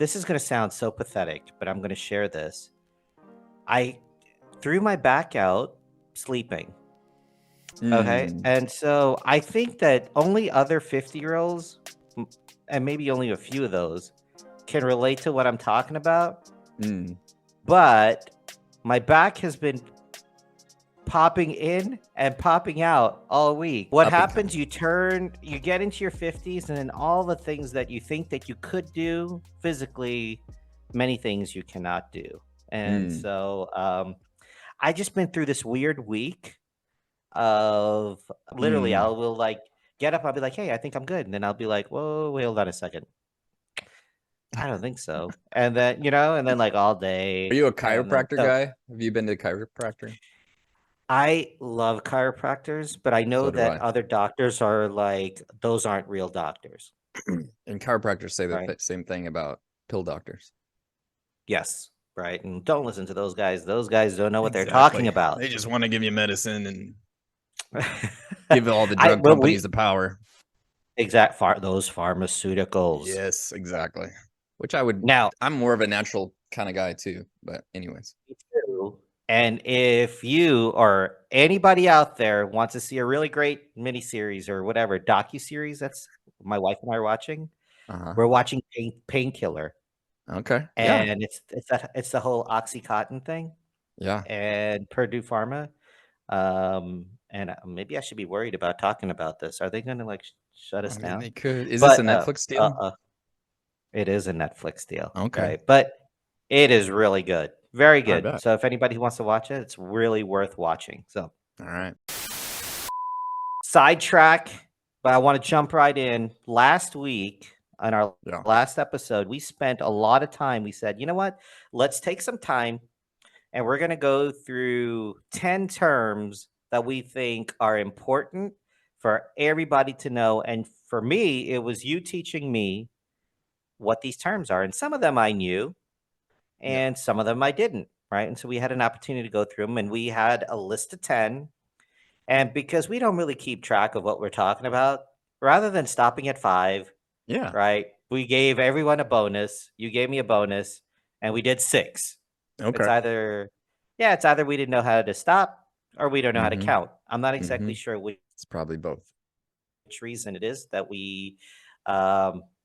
This is going to sound so pathetic, but I'm going to share this. I threw my back out sleeping. Okay. And so I think that only other 50-year-olds, and maybe only a few of those, can relate to what I'm talking about. But my back has been popping in and popping out all week. What happens? You get into your 50s, and then all the things that you think that you could do physically, many things you cannot do. And so I just been through this weird week of literally I will like get up, I'll be like, hey, I think I'm good. And then I'll be like, whoa, wait, hold on a second. I don't think so. And then, and then like all day. Are you a chiropractor guy? Have you been to chiropractor? I love chiropractors, but I know that other doctors are like, those aren't real doctors. And chiropractors say the same thing about pill doctors. Yes. Right. And don't listen to those guys. Those guys don't know what they're talking about. They just want to give you medicine and give all the drug companies the power. Those pharmaceuticals. Yes, exactly. Which I'm more of a natural kind of guy too. But anyways. Me too. And if you or anybody out there wants to see a really great miniseries or whatever docuseries, that's my wife and I are watching. We're watching Painkiller. Okay. And it's the whole OxyContin thing. Yeah. And Purdue Pharma. And maybe I should be worried about talking about this. Are they going to like shut us down? They could. Is this a Netflix deal? It is a Netflix deal. Okay. Right? But it is really good. Very good. So if anybody wants to watch it, it's really worth watching. So all right. Sidetrack, but I want to jump right in. Last week on our last episode, we spent a lot of time. We said, you know what? Let's take some time and we're going to go through 10 terms that we think are important for everybody to know. And for me, it was you teaching me what these terms are. And some of them I knew and some of them I didn't, right? And so we had an opportunity to go through them, and we had a list of 10. And because we don't really keep track of what we're talking about, rather than stopping at 5, right? We gave everyone a bonus. You gave me a bonus, and we did 6. Okay. It's either we didn't know how to stop or we don't know how to count. I'm not exactly sure which. It's probably both. Which reason it is that we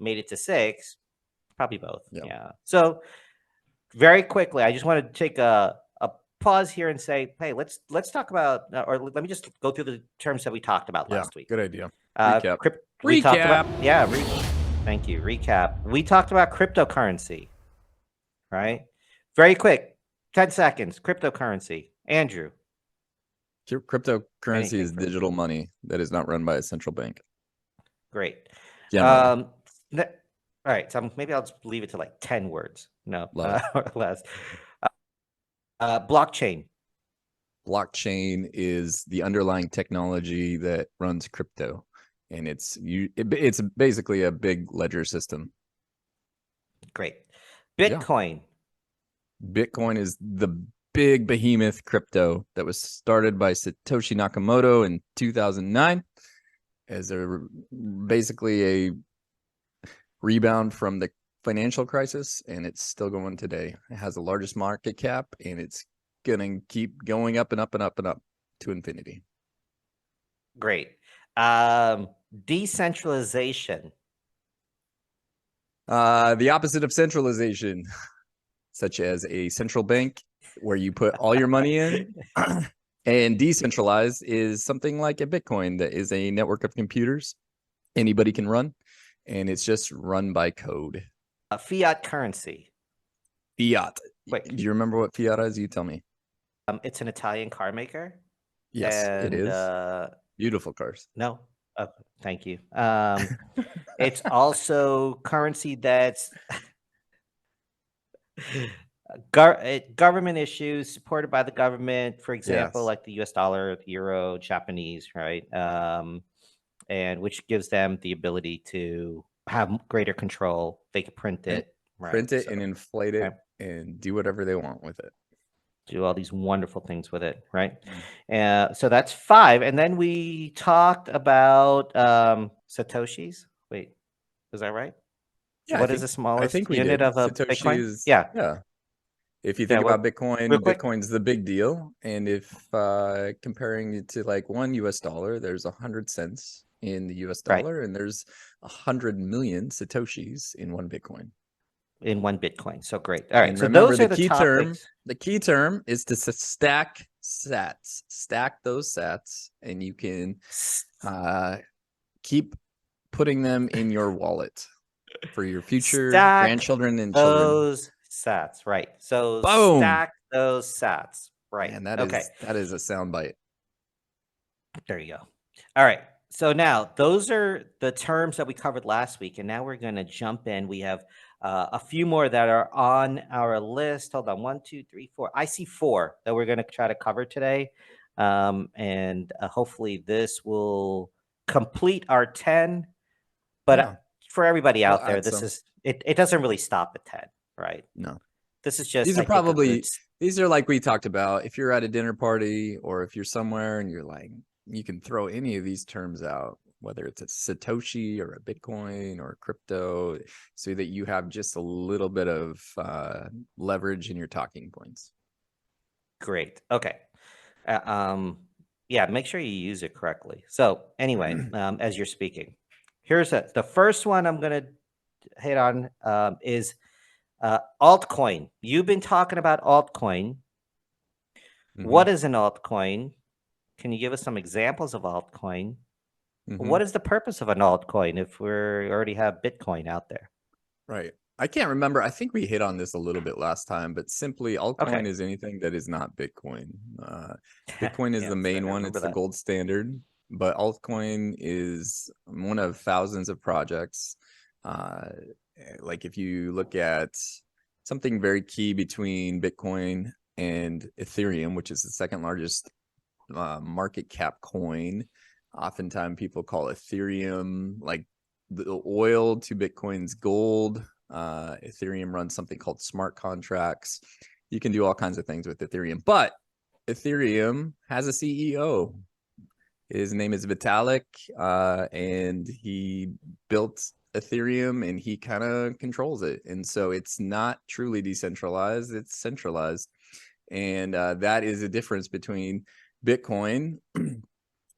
made it to 6. Probably both. Yeah. So very quickly, I just want to take a pause here and say, hey, let's talk about, or let me just go through the terms that we talked about last week. Good idea. Recap. Thank you. Recap. We talked about cryptocurrency, right? Very quick, 10 seconds. Cryptocurrency. Andrew. Cryptocurrency is digital money that is not run by a central bank. Great. All right. So maybe I'll just leave it to like 10 words. No, or less. Blockchain. Blockchain is the underlying technology that runs crypto, and it's basically a big ledger system. Great. Bitcoin. Bitcoin is the big behemoth crypto that was started by Satoshi Nakamoto in 2009 as basically a rebound from the financial crisis, and it's still going today. It has the largest market cap, and it's gonna keep going up and up and up and up to infinity. Great. Decentralization. The opposite of centralization, such as a central bank where you put all your money in. And decentralized is something like a Bitcoin that is a network of computers anybody can run, and it's just run by code. Fiat currency. Fiat. Quick. Do you remember what fiat is? You tell me. It's an Italian car maker. Yes, it is. Beautiful cars. No. Thank you. It's also currency that's government issues supported by the government, for example, like the US dollar, the euro, Japanese, right? And which gives them the ability to have greater control. They can print it, right? Print it and inflate it and do whatever they want with it. Do all these wonderful things with it, right? So that's 5. And then we talked about Satoshis. Wait, is that right? Yeah, What is the I smallest think we unit did. of a Satoshi Bitcoin? is, Yeah. yeah. If you Yeah. think about What? Real Bitcoin, quick. Bitcoin's the big deal. And if comparing it to like $1, there's 100 cents in the US Right. dollar, and there's 100 million Satoshis in one Bitcoin. In one Bitcoin. So great. All right. And So remember, those are the topics. the key term is to stack sats, stack those sats, and you can keep putting them in your wallet for your future Stack grandchildren and children. those sats. Right. So Boom. stack those sats. Right. Man, Okay. that is a soundbite. There you go. All right. So now those are the terms that we covered last week. And now we're going to jump in. We have a few more that are on our list. Hold on. 1, 2, 3, 4. I see 4 that we're going to try to cover today. And hopefully this will complete our 10. But Yeah, for everybody we'll out there, add this some. is it doesn't really stop at 10, right? No, This is just, these are I think, a good. probably, these are like we talked about. If you're at a dinner party or if you're somewhere and you're like, you can throw any of these terms out, whether it's a Satoshi or a Bitcoin or a crypto, so that you have just a little bit of leverage in your talking points. Great. Okay. Yeah, make sure you use it correctly. So anyway, as you're speaking, here's the first one I'm going to hit on is altcoin. You've been talking about altcoin. What is an altcoin? Can you give us some examples of altcoin? What is the purpose of an altcoin if we already have Bitcoin out there? Right. I can't remember. I think we hit on this a little bit last time, but simply altcoin Okay. is anything that is not Bitcoin. Bitcoin is Yeah, the that's right. main I one. remember It's the that. gold standard, but altcoin is one of thousands of projects. Like if you look at something very key between Bitcoin and Ethereum, which is the second largest market cap coin, oftentimes people call Ethereum like the oil to Bitcoin's gold. Ethereum runs something called smart contracts. You can do all kinds of things with Ethereum, but Ethereum has a CEO. His name is Vitalik, and he built Ethereum and he kind of controls it. And so it's not truly decentralized, it's centralized. And that is a difference between Bitcoin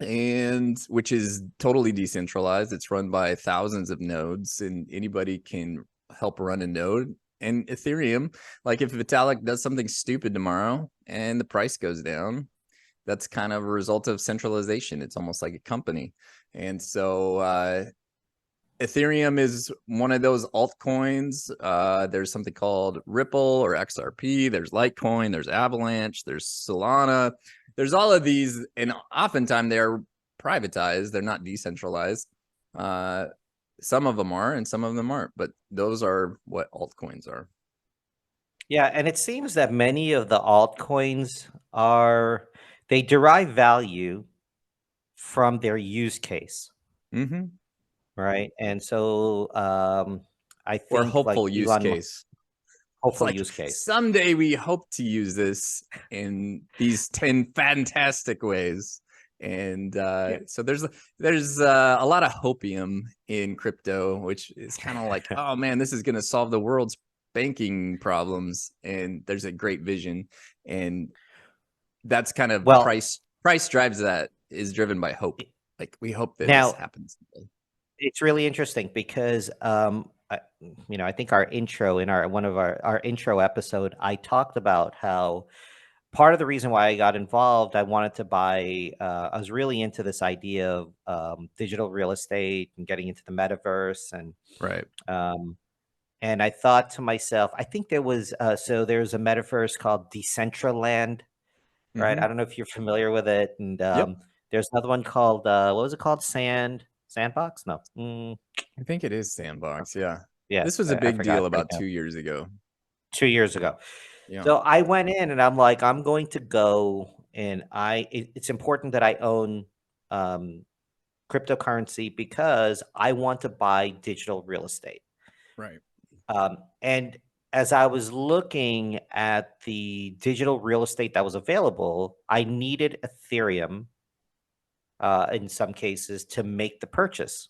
and which is totally decentralized. It's run by thousands of nodes and anybody can help run a node. And Ethereum, like if Vitalik does something stupid tomorrow and the price goes down, that's kind of a result of centralization. It's almost like a company. And so Ethereum is one of those altcoins. There's something called Ripple or XRP. There's Litecoin. There's Avalanche. There's Solana. There's all of these, and oftentimes they're privatized. They're not decentralized. Some of them are, and some of them aren't. But those are what altcoins are. Yeah, and it seems that many of the altcoins they derive value from their use case, right? And so I Or think like hopeful use Elon, case. It's hopeful like use case. someday we hope to use this in these 10 fantastic ways. And so there's a lot of hopium in crypto, which is kind of like, oh man, this is going to solve the world's banking problems. And there's a great vision. And that's kind of price drives that, is driven by hope. Like we hope that this happens. It's really interesting because I think our intro in our intro episode, I talked about how part of the reason why I got involved, I wanted to buy. I was really into this idea of digital real estate and getting into the metaverse, and right. And I thought to myself, I think there's a metaverse called Decentraland, right? I don't know if you're familiar with it, and there's another one called what was it called? Sandbox? No. I think it is Sandbox. Yeah. Yeah. This was a I big forgot deal right about now. 2 years ago. 2 years ago. Yeah. So I went in and I'm like, I'm going to go and it's important that I own cryptocurrency because I want to buy digital real estate. Right. And as I was looking at the digital real estate that was available, I needed Ethereum in some cases to make the purchase.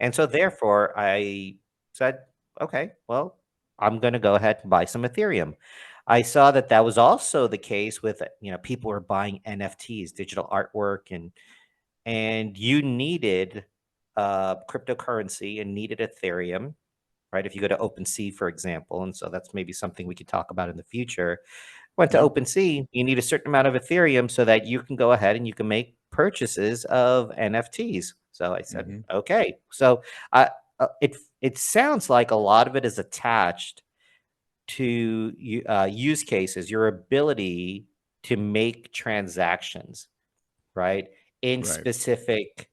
And so therefore I said, okay, well, I'm going to go ahead and buy some Ethereum. I saw that that was also the case with, people were buying NFTs, digital artwork, and you needed cryptocurrency and needed Ethereum, right? If you go to OpenSea, for example, and so that's maybe something we could talk about in the future. Went to Yeah. OpenSea, you need a certain amount of Ethereum so that you can go ahead and you can make purchases of NFTs. So I said, Hmm. okay. So I, it sounds like a lot of it is attached to use cases, your ability to make transactions, right, in Right. specific,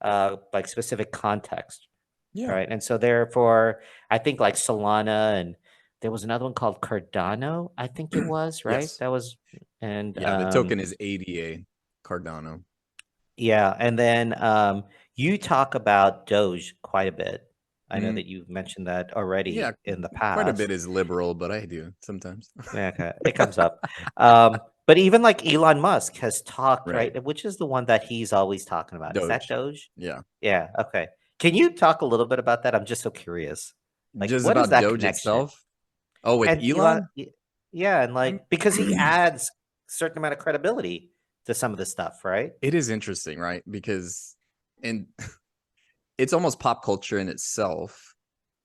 like specific context, Yeah. right? And so therefore, I think like Solana, and there was another one called Cardano, I think it was, right? Yes. That was, and Yeah. The token is ADA, Cardano. yeah, and then you talk about Doge quite a bit. I know Mm, that you've mentioned that yeah. already in the Quite a past. bit is liberal, but I do sometimes. Yeah, okay, it comes up. But even like Elon Musk has talked, Right. right? Which is the one that he's always talking about? Is that Doge. Doge? Yeah. Yeah, okay. Can you talk a little bit about that? I'm just so curious. Like, Just what is about that Doge connection? itself. Oh, with And Elon, Elon? yeah, and I'm like because he adds certain amount of credibility to some of the stuff, right? it is interesting, right? Because and it's almost pop culture in itself,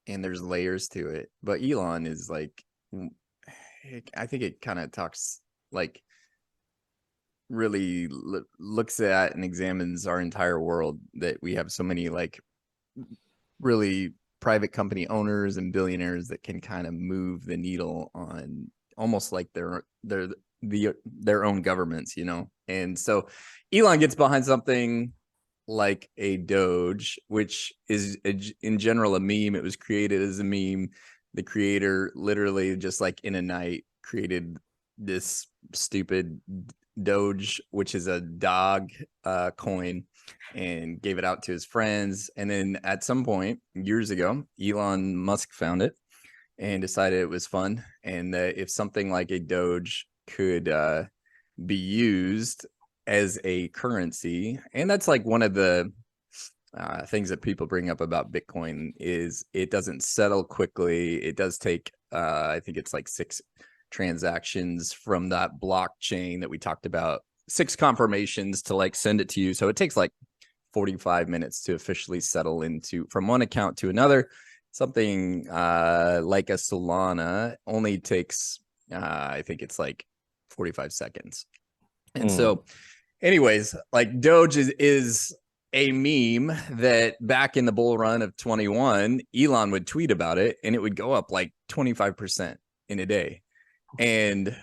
and there's layers to it. But Elon is like I think it kind of talks like really looks at and examines our entire world, that we have so many like really private company owners and billionaires that can kind of move the needle on almost like their own governments, you know. And so Elon gets behind something like a Doge, which is in general a meme. It was created as a meme. The creator literally just like in a night created this stupid Doge, which is a dog coin, and gave it out to his friends. And then at some point years ago, Elon Musk found it and decided it was fun, and that if something like a Doge could be used as a currency. And that's like one of the things that people bring up about Bitcoin is it doesn't settle quickly. It does take I think it's like 6 transactions from that blockchain that we talked about, 6 confirmations to like send it to you. So it takes like 45 minutes to officially settle into from one account to another. Something like a Solana only takes I think it's like 45 seconds. And Mm. so anyways, like Doge is a meme that back in the bull run of 21, Elon would tweet about it and it would go up like 25% in a day. And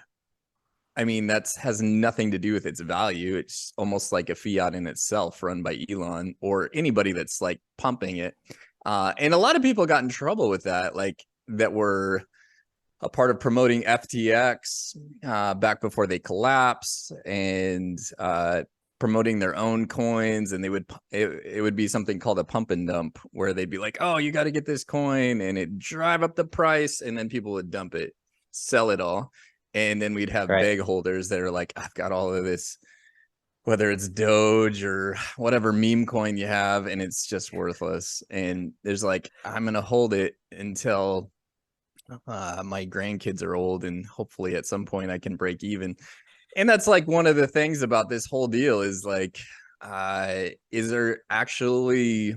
I mean, that has nothing to do with its value. It's almost like a fiat in itself run by Elon or anybody that's like pumping it. And a lot of people got in trouble with that, like that were a part of promoting FTX back before they collapsed, and promoting their own coins. And they would it would be something called a pump and dump, where they'd be like, oh, you got to get this coin, and it drive up the price, and then people would dump it, sell it all, and then we'd have Right. bag holders that are like, I've got all of this, whether it's Doge or whatever meme coin you have, and it's just worthless. And there's like, I'm gonna hold it until my grandkids are old, and hopefully at some point I can break even. And that's like one of the things about this whole deal is like, is there actually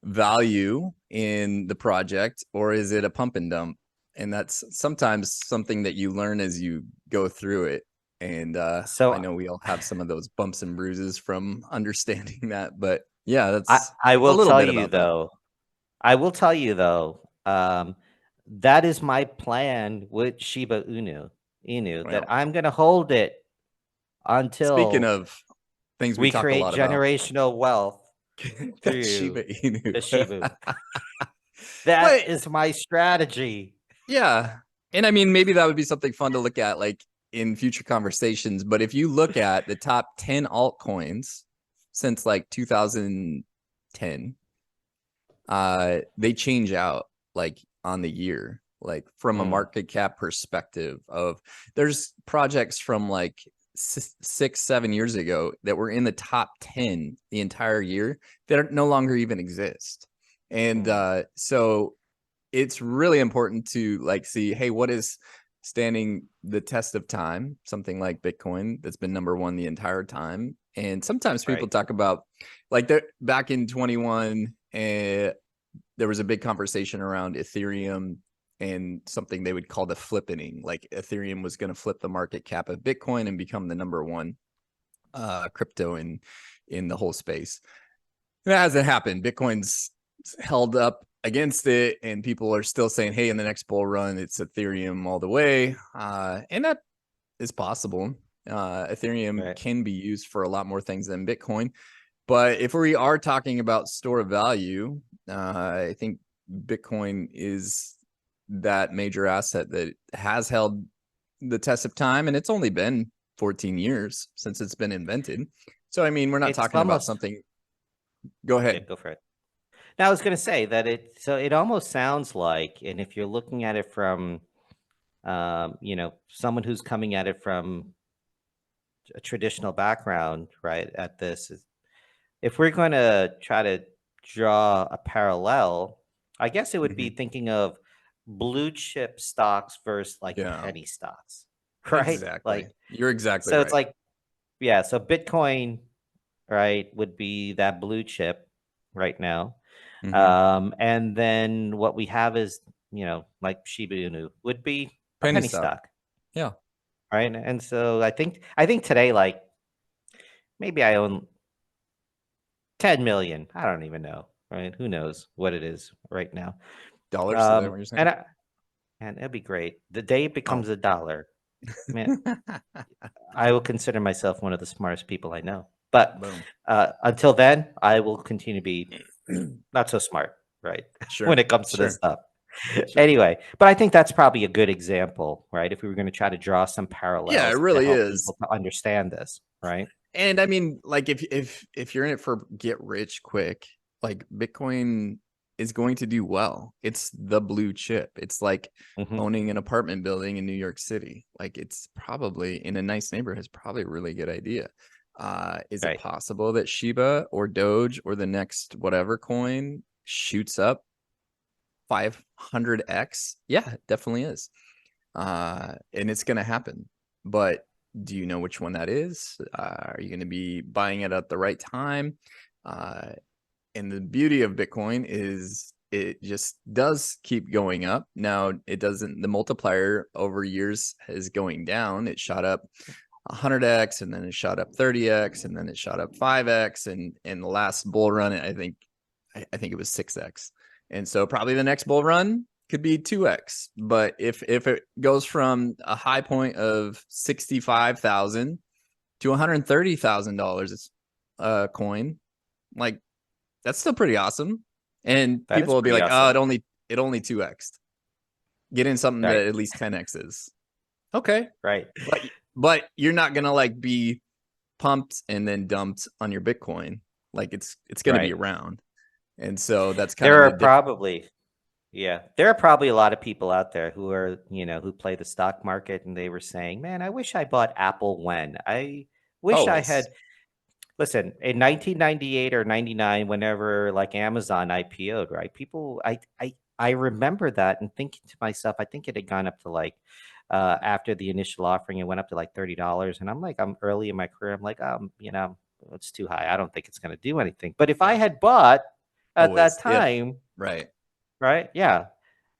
value in the project, or is it a pump and dump? And that's sometimes something that you learn as you go through it. And I So know we all have some of those bumps and bruises from understanding that, but yeah, I that's I a will little tell bit you about that. though, I will tell you though, that is my plan with Shiba Inu, that Well, I'm gonna hold it speaking until of things we we talk a create lot about, generational wealth Shiba through Inu. the Shibu. That But is my strategy. yeah, and I mean, maybe that would be something fun to look at, like in future conversations. But if you look at the top 10 altcoins since like 2010, they change out like on the year, like from a Mm, market cap perspective. Of there's projects from like 6 7 years ago that were in the top 10 the entire year that are no longer even exist. And mm. so it's really important to like see, hey, what is standing the test of time? Something like Bitcoin that's been number one the entire time. And sometimes people talk about like back in 21, there was a big conversation around Ethereum and something they would call the flippening. Like Ethereum was going to flip the market cap of Bitcoin and become the number one crypto in the whole space. That hasn't happened. Bitcoin's held up against it, and people are still saying, hey, in the next bull run, it's Ethereum all the way. And that is possible. Ethereum can be used for a lot more things than Bitcoin. But if we are talking about store of value, I think Bitcoin is that major asset that has held the test of time, and it's only been 14 years since it's been invented. So, I mean, we're not talking about something. Go ahead. Yeah, go for it. Now, I was going to say that it almost sounds like, and if you're looking at it from, someone who's coming at it from a traditional background, right, at this, if we're going to try to draw a parallel, I guess it would be thinking of blue chip stocks versus like penny stocks, right? Exactly. Like, you're exactly so right. it's like, yeah, so Bitcoin, right, would be that blue chip right now. And then what we have is, like Shiba Inu would be a penny stock. Yeah. Right. And so I think today, like maybe I own 10 million. I don't even know. Right. Who knows what it is right now? Dollars. Is that what you're saying? And it'd be great. The day it becomes a dollar, man, I will consider myself one of the smartest people I know. But until then, I will continue to be not so smart, right? Sure. When it comes to this stuff. Anyway, but I think that's probably a good example, right? If we were going to try to draw some parallels, yeah, it really to help is people to understand this, right? And I mean, like if you're in it for get rich quick, like Bitcoin is going to do well. It's the blue chip. It's like owning an apartment building in New York City. Like it's probably in a nice neighborhood is probably a really good idea. Is it possible that Shiba or Doge or the next whatever coin shoots up 500x? Yeah, it definitely is. And it's going to happen. But do you know which one that is? Are you going to be buying it at the right time? And the beauty of Bitcoin is it just does keep going up. Now, it doesn't, the multiplier over years is going down. It shot up 100x, and then it shot up 30x, and then it shot up 5x. And in the last bull run, I think it was 6x. And so probably the next bull run could be 2x. But if it goes from a high point of 65,000 to $130,000 a coin, like that's still pretty awesome. And people will be like, awesome. Oh, it only 2x'd. Get in something that at least 10x is. Okay. Right. But you're not gonna like be pumped and then dumped on your Bitcoin. Like it's gonna be around. And so that's kind of there are probably a lot of people out there who are, who play the stock market, and they were saying, man, I wish I bought Apple when. I wish I had. Listen, in 1998 or 99, whenever like Amazon IPO'd, right? People, I remember that and thinking to myself, I think it had gone up to like, after the initial offering, it went up to like $30. And I'm like, I'm early in my career. I'm like, it's too high. I don't think it's going to do anything. But if I had bought at that time, right. Yeah.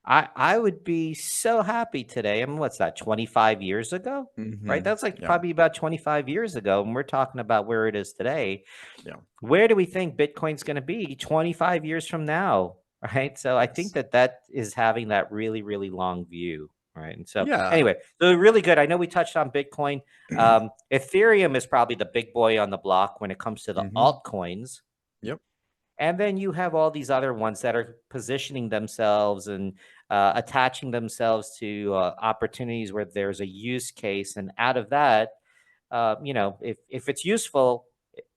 I would be so happy today. I mean, what's that, 25 years ago? Right? That's like probably about 25 years ago. And we're talking about where it is today. Yeah. Where do we think Bitcoin's going to be 25 years from now? Right. So I think that is having that really, really long view. Right. And so anyway, so really good. I know we touched on Bitcoin. Ethereum is probably the big boy on the block when it comes to the altcoins. Yep. And then you have all these other ones that are positioning themselves and attaching themselves to opportunities where there's a use case. And out of that, if it's useful,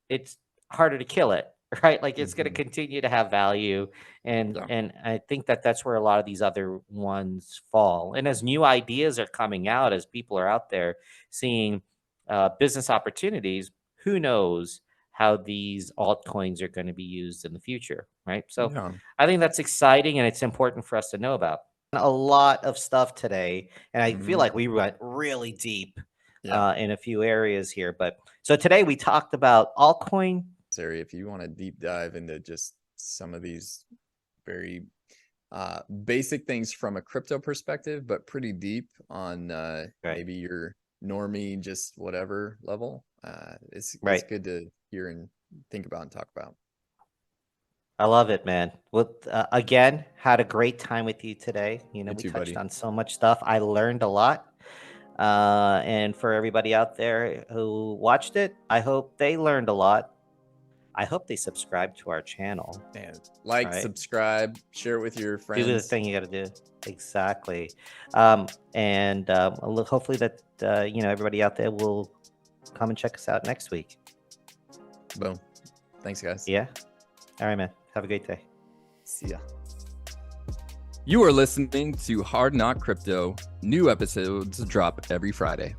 it's harder to kill it, right? Like it's going to continue to have value. And I think that's where a lot of these other ones fall. And as new ideas are coming out, as people are out there seeing business opportunities, who knows how these altcoins are going to be used in the future, right? So Yeah. I think that's exciting and it's important for us to know about. A lot of stuff today, and I feel like we went really deep in a few areas here. But so today we talked about altcoin. Sorry, if you want to deep dive into just some of these very basic things from a crypto perspective, but pretty deep on maybe your normie, just whatever level, it's good to hear and think about and talk about. I love it, man. Well, again, had a great time with you today. You know, we touched on so much stuff. I learned a lot. And for everybody out there who watched it, I hope they learned a lot. I hope they subscribe to our channel. And like, subscribe, share it with your friends. Do the thing you got to do. Exactly. Hopefully that, everybody out there will come and check us out next week. Boom. Thanks, guys. Yeah. All right, man. Have a great day. See ya. You are listening to HardKnock Crypto. New episodes drop every Friday.